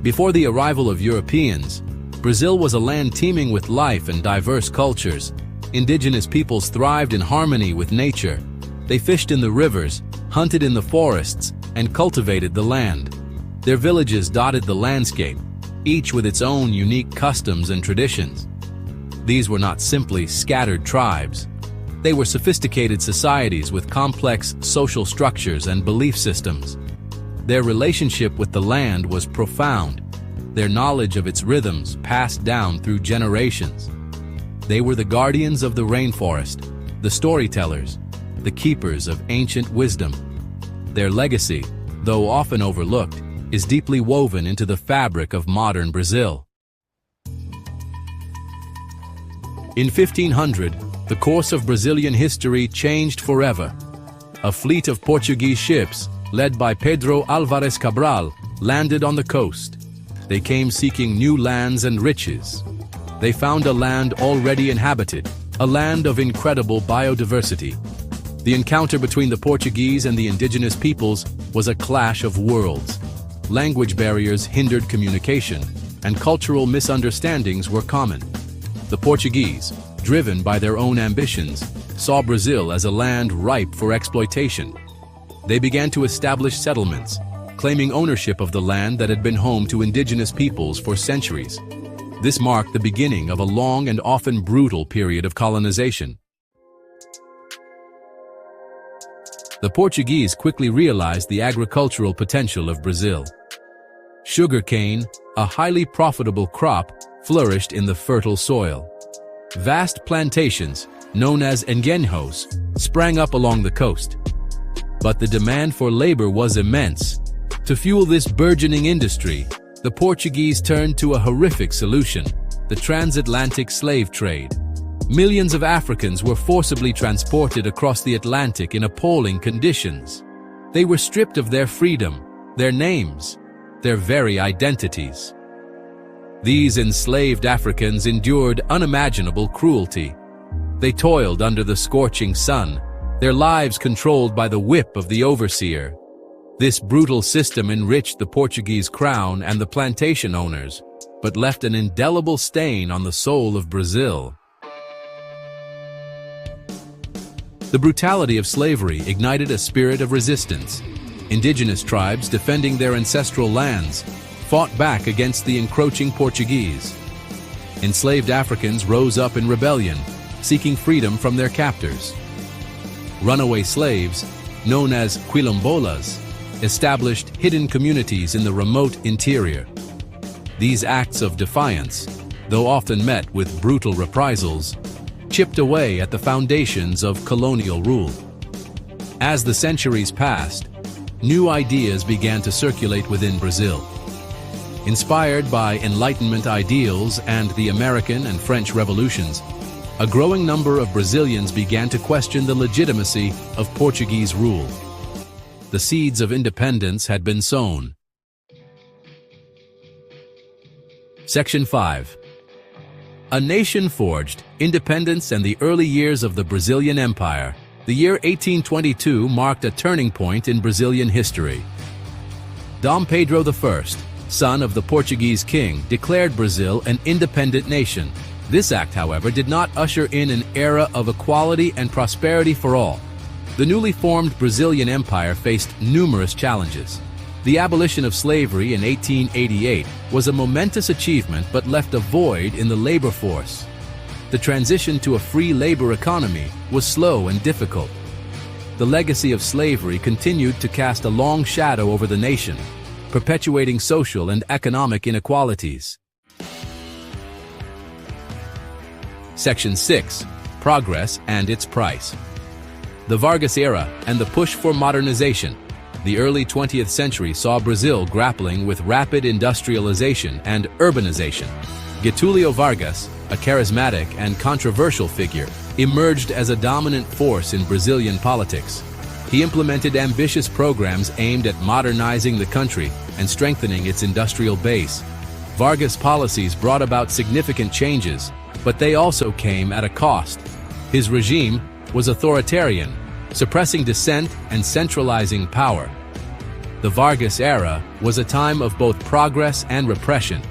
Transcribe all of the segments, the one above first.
Before the arrival of Europeans, Brazil was a land teeming with life and diverse cultures. Indigenous peoples thrived in harmony with nature. They fished in the rivers, hunted in the forests, and cultivated the land. Their villages dotted the landscape, each with its own unique customs and traditions. These were not simply scattered tribes. They were sophisticated societies with complex social structures and belief systems. Their relationship with the land was profound, their knowledge of its rhythms passed down through generations. They were the guardians of the rainforest, the storytellers, the keepers of ancient wisdom. Their legacy, though often overlooked, is deeply woven into the fabric of modern Brazil. In 1500, the course of Brazilian history changed forever. A fleet of Portuguese ships, led by Pedro Álvares Cabral, landed on the coast. They came seeking new lands and riches. They found a land already inhabited, a land of incredible biodiversity. The encounter between the Portuguese and the indigenous peoples was a clash of worlds. Language barriers hindered communication, and cultural misunderstandings were common. The Portuguese, driven by their own ambitions, saw Brazil as a land ripe for exploitation. They began to establish settlements, claiming ownership of the land that had been home to indigenous peoples for centuries. This marked the beginning of a long and often brutal period of colonization. The Portuguese quickly realized the agricultural potential of Brazil. Sugarcane, a highly profitable crop, flourished in the fertile soil. Vast plantations, known as engenhos, sprang up along the coast. But the demand for labor was immense. To fuel this burgeoning industry, the Portuguese turned to a horrific solution: the transatlantic slave trade. Millions of Africans were forcibly transported across the Atlantic in appalling conditions. They were stripped of their freedom, their names, their very identities. These enslaved Africans endured unimaginable cruelty. They toiled under the scorching sun, their lives controlled by the whip of the overseer. This brutal system enriched the Portuguese crown and the plantation owners, but left an indelible stain on the soul of Brazil. The brutality of slavery ignited a spirit of resistance. Indigenous tribes, defending their ancestral lands, fought back against the encroaching Portuguese. Enslaved Africans rose up in rebellion, seeking freedom from their captors. Runaway slaves, known as quilombolas, established hidden communities in the remote interior. These acts of defiance, though often met with brutal reprisals, chipped away at the foundations of colonial rule. As the centuries passed, new ideas began to circulate within Brazil. Inspired by Enlightenment ideals and the American and French revolutions, a growing number of Brazilians began to question the legitimacy of Portuguese rule. The seeds of independence had been sown. Section 5. A nation forged, independence and the early years of the Brazilian Empire. The year 1822 marked a turning point in Brazilian history. Dom Pedro I, son of the Portuguese king, declared Brazil an independent nation. This act, however, did not usher in an era of equality and prosperity for all. The newly formed Brazilian Empire faced numerous challenges. The abolition of slavery in 1888 was a momentous achievement but left a void in the labor force. The transition to a free labor economy was slow and difficult. The legacy of slavery continued to cast a long shadow over the nation, perpetuating social and economic inequalities. Section 6. Progress and its price. The Vargas era and the push for modernization. The early 20th century saw Brazil grappling with rapid industrialization and urbanization. Getúlio Vargas, a charismatic and controversial figure, emerged as a dominant force in Brazilian politics. He implemented ambitious programs aimed at modernizing the country and strengthening its industrial base. Vargas' policies brought about significant changes, but they also came at a cost. His regime was authoritarian, suppressing dissent and centralizing power. The Vargas era was a time of both progress and repression,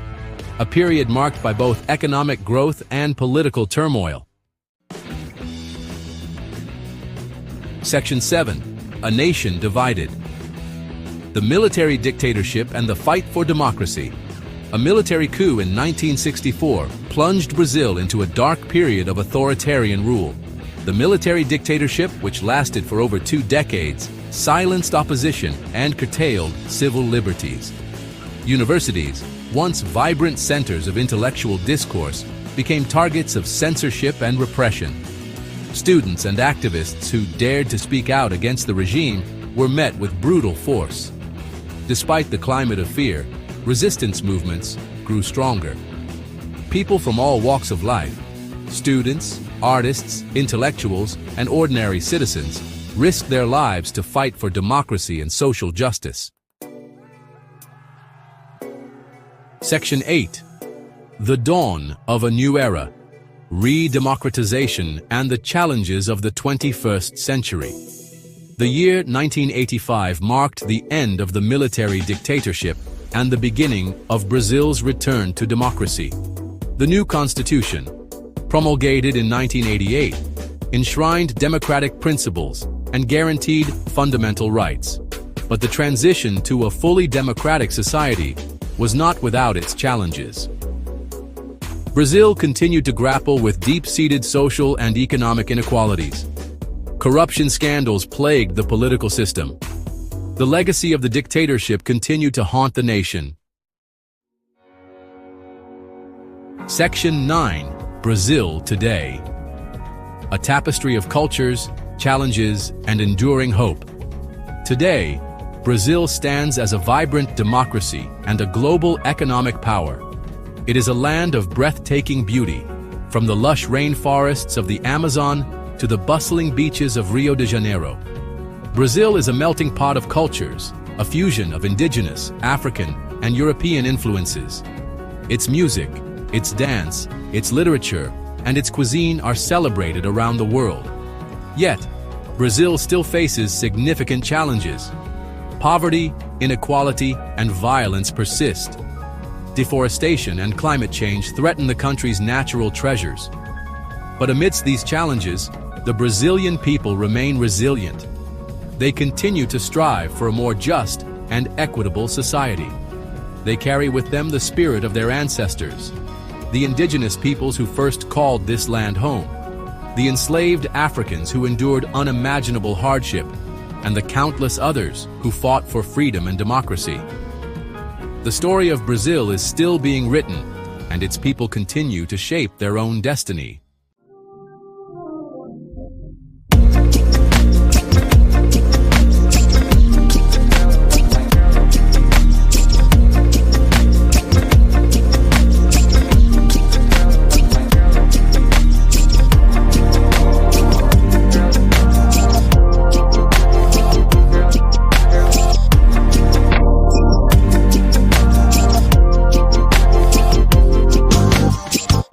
a period marked by both economic growth and political turmoil. Section 7. A nation divided. The military dictatorship and the fight for democracy. A military coup in 1964 plunged Brazil into a dark period of authoritarian rule. The military dictatorship, which lasted for over 2 decades, silenced opposition and curtailed civil liberties. Universities, once vibrant centers of intellectual discourse, became targets of censorship and repression. Students and activists who dared to speak out against the regime were met with brutal force. Despite the climate of fear, resistance movements grew stronger. People from all walks of life, students, artists, intellectuals, and ordinary citizens, risked their lives to fight for democracy and social justice. Section 8. The dawn of a new era. Re-democratization and the challenges of the 21st century. The year 1985 marked the end of the military dictatorship and the beginning of Brazil's return to democracy. The new constitution, promulgated in 1988, enshrined democratic principles and guaranteed fundamental rights. But the transition to a fully democratic society was not without its challenges. Brazil continued to grapple with deep-seated social and economic inequalities. Corruption scandals plagued the political system. The legacy of the dictatorship continued to haunt the nation. Section 9. Brazil today. A tapestry of cultures, challenges, and enduring hope. Today, Brazil stands as a vibrant democracy and a global economic power. It is a land of breathtaking beauty, from the lush rainforests of the Amazon to the bustling beaches of Rio de Janeiro. Brazil is a melting pot of cultures, a fusion of indigenous, African, and European influences. Its music, its dance, its literature, and its cuisine are celebrated around the world. Yet, Brazil still faces significant challenges. Poverty, inequality, and violence persist. Deforestation and climate change threaten the country's natural treasures. But amidst these challenges, the Brazilian people remain resilient. They continue to strive for a more just and equitable society. They carry with them the spirit of their ancestors, the indigenous peoples who first called this land home, the enslaved Africans who endured unimaginable hardship, and the countless others who fought for freedom and democracy. The story of Brazil is still being written, and its people continue to shape their own destiny.